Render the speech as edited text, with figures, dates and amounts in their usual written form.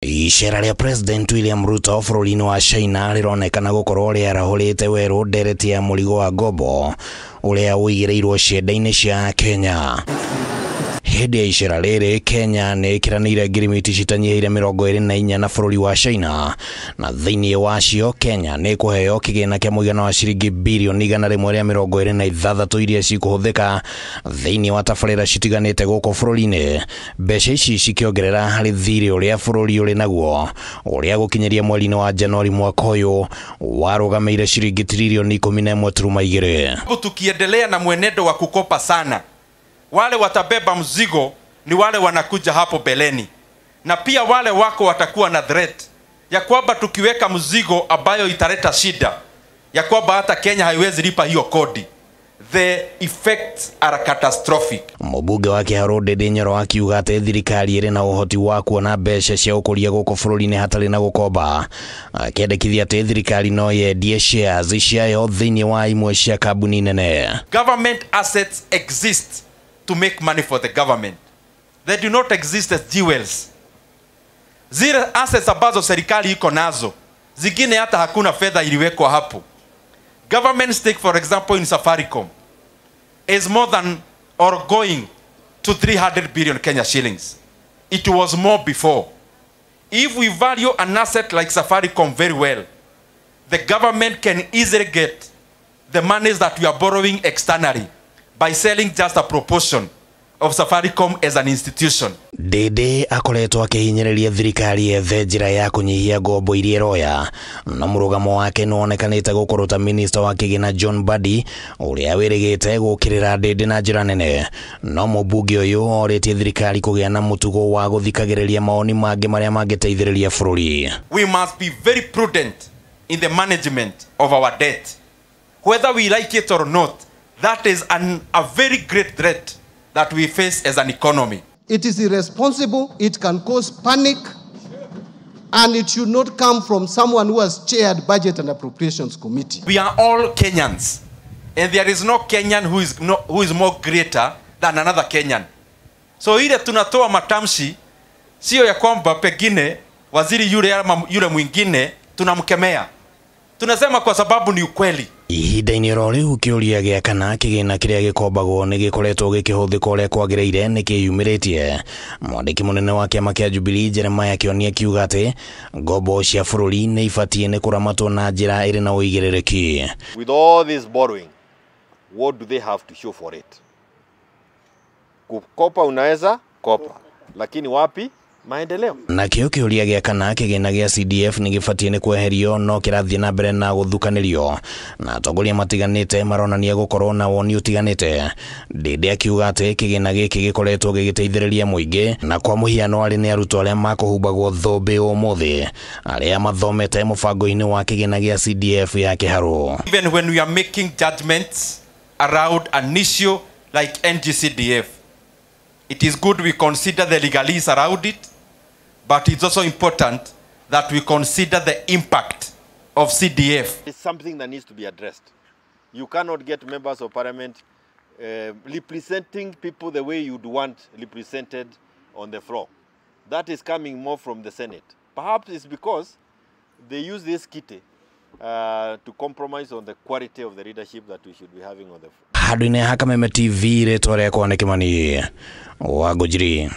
Icera rĩa President William Ruto bũrũri-inĩ wa China rĩronekana gũkorwo rĩarahũrĩte werũ ndereti ya mũrigo wa ngombo ũrĩa ũigĩrĩirwo cienda-inĩ cia Kenya. Hĩndĩ ya icera rĩrĩ, Kenya nĩ ĩkĩranĩire ngirimiti citanyihiire 24 na bũrũri wa China, na thĩinĩ wacio Kenya nĩ kũheo kĩgĩna kĩa mũigana wa ciringi birioni 126 iria cikũhũthĩka thĩinĩ wa tabarĩra citiganĩte gũkũ bũrũri-inĩ. Mbeca ici cikĩongerera harĩ thirĩ ũrĩa bũrũri ũrĩ naguo, ũrĩa gũkinyĩria mweri-inĩ wa Januari mwaka ũyũ warũgamĩire ciringi trilioni 11.2. Tukiendelea na mwenendo wa kukopa sana, wale watabeba mzigo ni wale wanakuja hapo beleni, na pia wale wako watakuwa na threat ya kwamba tukiweka mzigo ambayo italeta shida ya kwamba hata Kenya haiwezi lipa hiyo kodi. The effects are catastrophic. Mũbunge wa Kĩharũ Ndindi Nyoro akiuga atĩ thirikari ĩrĩ na ũhoti wa kuona mbeca cia ũkũria gũkũ bũrũri-inĩ hatarĩ na gũkomba, akĩendekithia atĩ thirikari no yendie shares ciayo thĩinĩ wa imwe cia kambuni nene. Government assets exist to make money for the government. They do not exist as jewels. Zile assets ambazo serikali iko nazo, zingine hata hakuna fedha iliwekwa hapo. Government stake, for example, in Safaricom is more than or going to 300 billion Kenya shillings. It was more before. If we value an asset like Safaricom very well, the government can easily get the monies that we are borrowing externally by selling just a proportion of Safaricom as an institution. Ndindi akoretwo akĩhinyĩrĩria thirikari ethe njĩra ya kũnyihia ngombo iria roya, na mũrũgamo wake nĩwonekanĩte gũkorwo ta minister wa kĩgĩna John Mbadi ũrĩa wĩrĩgĩte gũkĩrĩra Ndindi na njĩra nene. No mũbunge ũyũ orĩtie thirikari kũgĩa na mũtugo wa gũthikagĩrĩria maoni mangĩ marĩa mangĩteithĩrĩria bũrũri. We must be very prudent in the management of our debt. Whether we like it or not, that is a very great threat that we face as an economy. It is irresponsible, it can cause panic, and it should not come from someone who has chaired Budget and Appropriations Committee. We are all Kenyans, and there is no Kenyan who is more greater than another Kenyan. So ile tunatoa matamshi, sio ya kwamba pengine waziri yule ama yule mwingine tunamkemea. Tunasema kwa sababu ni ukweli. Ihinda-inĩ ro rĩu kĩũria gĩa kana kĩgĩna kĩrĩa gĩkombagwo nĩ gĩkoretwo gĩkĩhũthĩka ũrĩa kwagĩrĩire nĩ kĩyumĩrĩtie. Mwandĩki mũnene wa kĩama kĩa Jubilee Jeremiah Kĩoni akiuga atĩ ngombo cia bũrũri nĩ ibatiĩ nĩ kũramatwo na njĩra ĩrĩ na ũigĩrĩrĩki. With all this borrowing, what do they have to show for it? Kukopa unaweza kopa, lakini wapi maendeleo? Nakĩo kĩũria gĩa kana kĩgĩna gĩa CDF nĩ gĩbatiĩ nĩ kweherio, no kĩrathiĩ na mbere na gũthukanĩrio, na atongoria matiganĩte maronania gũkorwo na woni ũtiganĩte. Ndindi akiuga atĩ kĩgĩna gĩkĩ gĩkoretwo gĩgĩteithĩrĩria mũingĩ, na kwa mũhiano arĩ nĩ arutwo arĩa makũhumbagwo thũmbĩ ũmũthĩ arĩa mathomete mũbango-inĩ wa kĩgĩna gĩa CDF ya Kĩharũ. Even when we are making judgments around an issue like NGCDF, it is good we consider the legalese around it, but it's also important that we consider the impact of CDF. It's something that needs to be addressed. You cannot get members of parliament representing people the way you'd want represented on the floor. That is coming more from the Senate. Perhaps it's because they use this kitty to compromise on the quality of the leadership that we should be having on the floor. Handũ-inĩ ha Kameme TV rĩtwa rĩakwa nĩ Kĩmani wa Ngũnjiri.